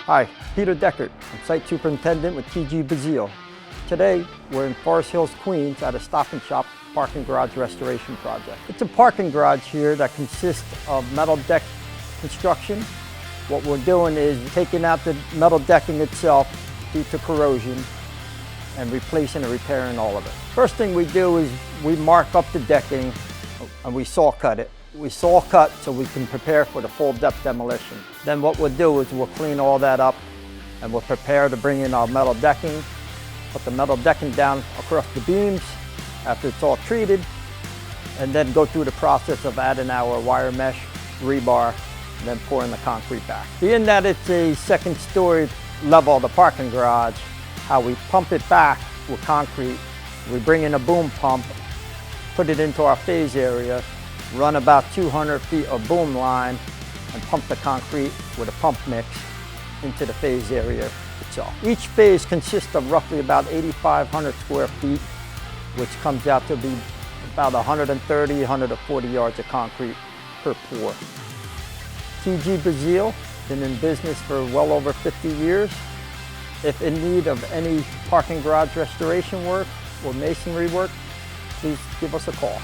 Hi, Peter Dechert. I'm Site Superintendent with TG Basile. Today, we're in Forest Hills, Queens at a Stop and Shop parking garage restoration project. It's a parking garage here that consists of metal deck construction. What we're doing is taking out the metal decking itself due to corrosion and replacing and repairing all of it. First thing we do is we mark up the decking and we saw cut it. We saw cut so we can prepare for the full depth demolition. Then what we'll do is we'll clean all that up and we'll prepare to bring in our metal decking, put the metal decking down across the beams after it's all treated, and then go through the process of adding our wire mesh, rebar, and then pouring the concrete back. Being that it's a second story level of the parking garage, how we pump it back with concrete, we bring in a boom pump, put it into our phase area, run about 200 feet of boom line, and pump the concrete with a pump mix into the phase area itself. Each phase consists of roughly about 8,500 square feet, which comes out to be about 130, 140 yards of concrete per pour. TG Basile, been in business for well over 50 years. If in need of any parking garage restoration work or masonry work, please give us a call.